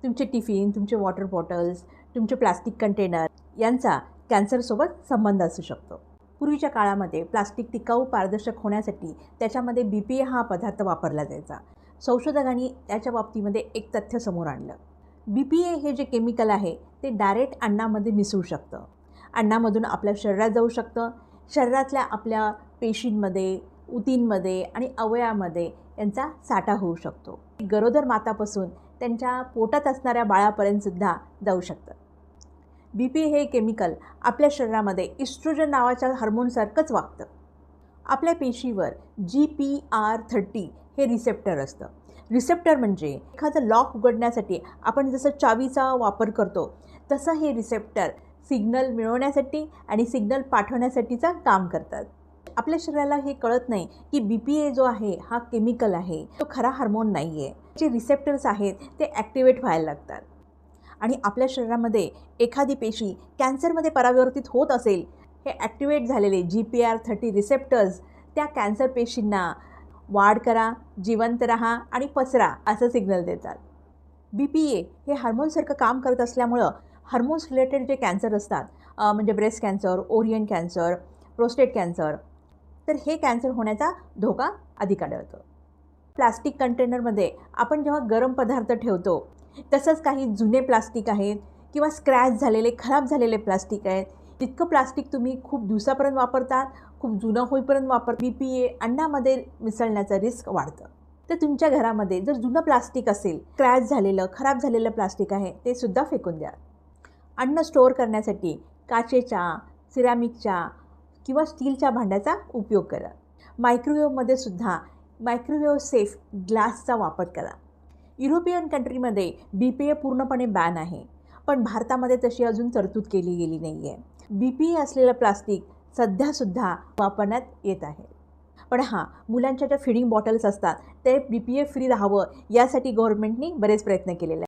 तुमचे टिफिन, तुमचे water bottles, तुमचे प्लास्टिक कंटेनर यांचा कॅन्सरसोबत संबंध असू शकतो. पूर्वीच्या काळामध्ये प्लास्टिक टिकाऊ पारदर्शक होण्यासाठी त्याच्यामध्ये BPA हा पदार्थ वापरला जायचा. संशोधकांनी त्याच्या बाबतीमध्ये एक तथ्य समोर आणलं. BPA हे जे केमिकल आहे ते डायरेक्ट अन्नामध्ये मिसळू शकतं. अन्नामधून आपल्या शरीरात जाऊ शकतं. शरीरातल्या आपल्या पेशींमध्ये, उतींमध्ये आणि अवयवामध्ये यांचा साठा होऊ शकतो. गरोदर मातापासून त्यांच्या पोटात असणाऱ्या बाळापर्यंतसुद्धा जाऊ शकतं. BPA हे केमिकल आपल्या शरीरामध्ये इस्ट्रोजन नावाच्या हार्मोनसारखंच वागतं. आपल्या पेशीवर GPR30 हे रिसेप्टर असतं. रिसेप्टर म्हणजे एखादं लॉक उघडण्यासाठी आपण जसं चावीचा वापर करतो तसं हे रिसेप्टर सिग्नल मिळवण्यासाठी आणि सिग्नल पाठवण्यासाठीचं काम करतात. आपल्या शरीराला हे कळत नाही की BPA जो आहे हा केमिकल आहे, तो खरा हार्मोन नाही आहे. जे रिसेप्टर्स आहेत ते ॲक्टिवेट व्हायला लागतात आणि आपल्या शरीरामध्ये एखादी पेशी कॅन्सरमध्ये परावर्तित होत असेल, हे ॲक्टिवेट झालेले GPR30 रिसेप्टर्स त्या कॅन्सर पेशींना वाढ करा, जिवंत राहा आणि पसरा असं सिग्नल देतात. BPA हे हार्मोनसारखं काम करत असल्यामुळं हार्मोन्स रिलेटेड जे कॅन्सर असतात, म्हणजे breast cancer, Orion cancer, prostate cancer, तर हे कॅन्सर होण्याचा धोका अधिक आढळतो. प्लास्टिक कंटेनरमध्ये आपण जेव्हा गरम पदार्थ ठेवतो तसंच काही जुने प्लास्टिक आहेत किंवा स्क्रॅच झालेले, खराब झालेले प्लास्टिक आहेत. तितकं प्लास्टिक तुम्ही खूप दिवसापर्यंत वापरतात, खूप जुनं होईपर्यंत BPA अन्नामध्ये मिसळण्याचं रिस्क वाढतं. तर तुमच्या घरामध्ये जर जुनं प्लास्टिक असेल, स्क्रॅच झालेलं, खराब झालेलं प्लास्टिक आहे, ते सुद्धा फेकून द्या. अन्न स्टोअर करण्यासाठी काचेच्या, सिरॅमिकच्या किंवा स्टीलच्या भांड्याचा उपयोग करा. मायक्रोवेव्हमध्ये सुद्धा मायक्रोवेव्ह सेफ ग्लासचा वापर करा. युरोपियन कंट्रीमध्ये BPA पूर्णपणे बॅन आहे, पण भारतामध्ये तशी अजून तरतूद केली गेली नाही आहे. BPA असलेलं प्लास्टिक सध्यासुद्धा वापरण्यात येत आहे. पण मुलांच्या ज्या फीडिंग बॉटल्स असतात ते BPA फ्री राहावं यासाठी गव्हर्नमेंटनी बरेच प्रयत्न केलेले आहेत.